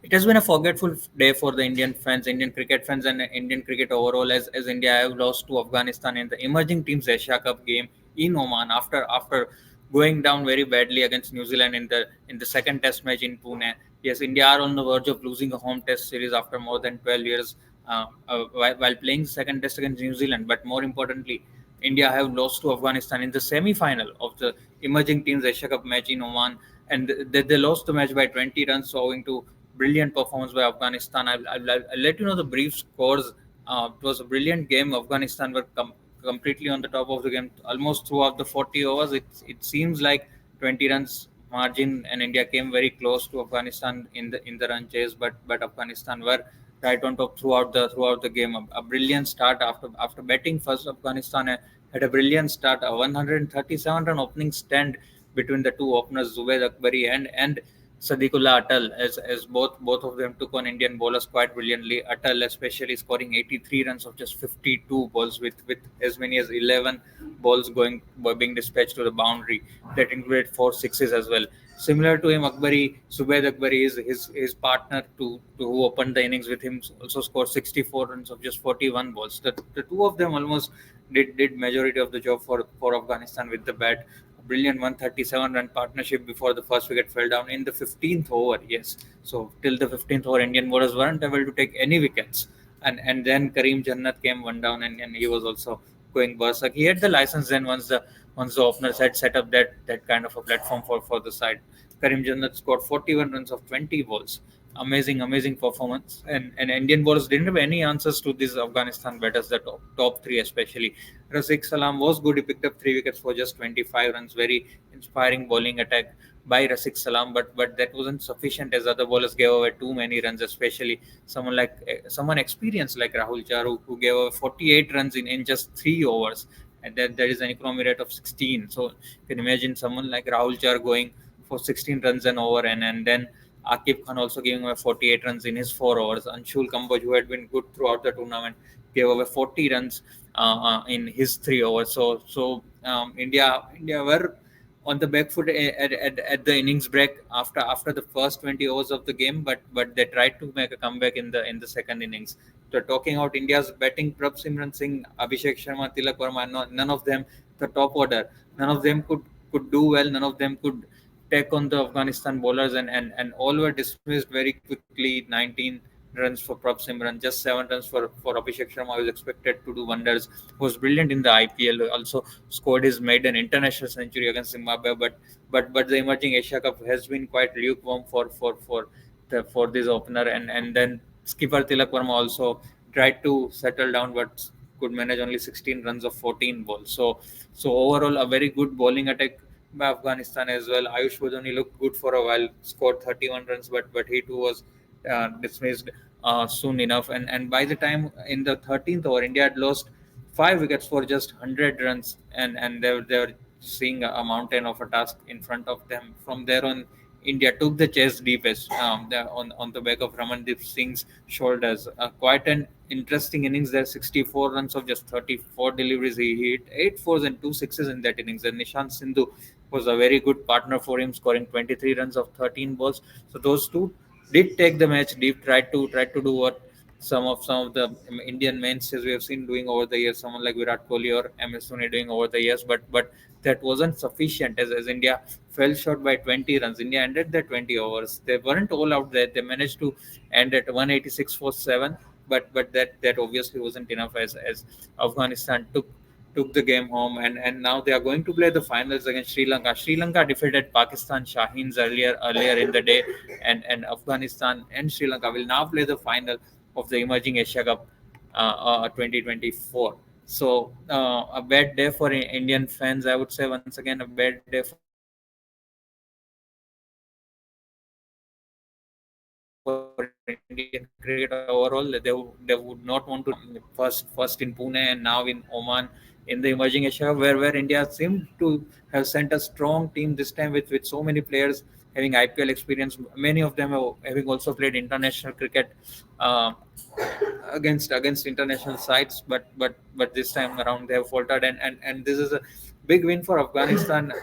It has been a forgetful day for the Indian fans, Indian cricket fans, and Indian cricket overall, as India have lost to Afghanistan in the emerging teams Asia Cup game in Oman after going down very badly against New Zealand in the second Test match in Pune. Yes, India are on the verge of losing a home Test series after more than 12 years while playing the second Test against New Zealand. But more importantly, India have lost to Afghanistan in the semi-final of the emerging teams Asia Cup match in Oman, and they lost the match by 20 runs, owing to brilliant performance by Afghanistan. I'll let you know the brief scores. It was a brilliant game. Afghanistan were completely on the top of the game almost throughout the 40 overs. It seems like 20 runs margin, and India came very close to Afghanistan in the run chase, but Afghanistan were right on top throughout the game. A brilliant start after batting first. Afghanistan had a brilliant start, a 137 run opening stand between the two openers, Zubair Akbari and Sadiqullah Atal, as both of them took on Indian bowlers quite brilliantly. Atal especially scoring 83 runs of just 52 balls, with as many as 11 balls being dispatched to the boundary. That included 4 sixes as well. Similar to him, Zubair Akbari is his partner to who opened the innings with him, also scored 64 runs of just 41 balls. The two of them almost did majority of the job for Afghanistan with the bat. Brilliant 137 run partnership before the first wicket fell down in the 15th over. Yes, so till the 15th over, Indian bowlers weren't able to take any wickets, and then Kareem Jannat came one down, and he was also going berserk. He had the license then once the openers had set up that kind of a platform for the side. Kareem Jannat scored 41 runs of 20 balls. Amazing performance, and Indian bowlers didn't have any answers to these Afghanistan batters, the top three especially. Rafiq Salam was good. He picked up 3 wickets for just 25 runs. Very inspiring bowling attack by Rafiq Salam, but that wasn't sufficient, as other bowlers gave away too many runs, especially someone experienced like Rahul Char, who gave away 48 runs in just 3 overs, and that is an economy rate of 16. So you can imagine someone like Rahul Char going for 16 runs an over, and then Akib Khan also giving away 48 runs in his 4 overs. Anshul Kamboj, who had been good throughout the tournament, gave away 40 runs in his 3 overs. So India were on the back foot at the innings break after the first 20 overs of the game, but they tried to make a comeback in the second innings. So talking about India's batting, Prabh Simran Singh, Abhishek Sharma, Tilak Verma, none of them, the top order, none of them could do well. None of them could take on the Afghanistan bowlers, and all were dismissed very quickly. 19 runs for Prabh Simran, just 7 runs for Abhishek Sharma, who is expected to do wonders. Was brilliant in the IPL. Also scored his maiden international century against Zimbabwe. But the emerging Asia Cup has been quite lukewarm for this opener. And then skipper Tilak Verma also tried to settle down, but could manage only 16 runs of 14 balls. So overall, a very good bowling attack by Afghanistan as well. Ayush Wadhwani looked good for a while, scored 31 runs, but he too was dismissed soon enough. And by the time in the 13th over, India had lost 5 wickets for just 100 runs, and they were seeing a mountain of a task in front of them. From there on, India took the chase deepest on the back of Ramandeep Singh's shoulders. Quite an interesting innings there. 64 runs of just 34 deliveries. He hit 8 fours and 2 sixes in that innings. And Nishant Sindhu was a very good partner for him, scoring 23 runs of 13 balls. So those two did take the match deep. Tried to do what some of the Indian mainstays we have seen doing over the years. Someone like Virat Kohli or MS Dhoni doing over the years, but that wasn't sufficient, as India fell short by 20 runs. India ended their 20 overs. They weren't all out there. They managed to end at 186 for 7, but that obviously wasn't enough, as Afghanistan took the game home, and now they are going to play the finals against Sri Lanka. Sri Lanka defeated Pakistan Shaheens earlier in the day, and Afghanistan and Sri Lanka will now play the final of the emerging Asia Cup 2024. So a bad day for Indian fans, I would say. Once again, a bad day for Indian cricket overall. They would not want to first in Pune and now in Oman in the emerging Asia, where India seemed to have sent a strong team this time with so many players having IPL experience. Many of them having also played international cricket uh, against international sides, but this time around they have faltered, and this is a big win for Afghanistan.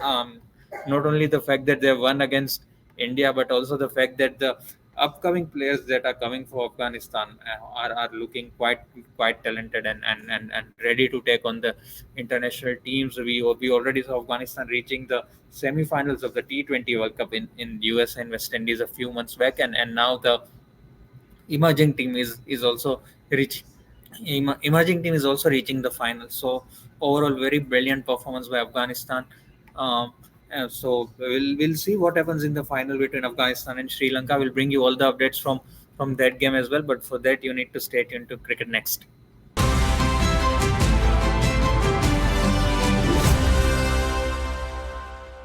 Not only the fact that they won against India, but also the fact that upcoming players that are coming for Afghanistan are looking quite talented and ready to take on the international teams. We already saw Afghanistan reaching the semi-finals of the T20 World Cup in US and West Indies a few months back, and now the emerging team is also reaching emerging team is also reaching the final. So overall, very brilliant performance by Afghanistan. Um, so we'll see what happens in the final between Afghanistan and Sri Lanka. We'll bring you all the updates from that game as well. But for that, you need to stay tuned to Cricket Next.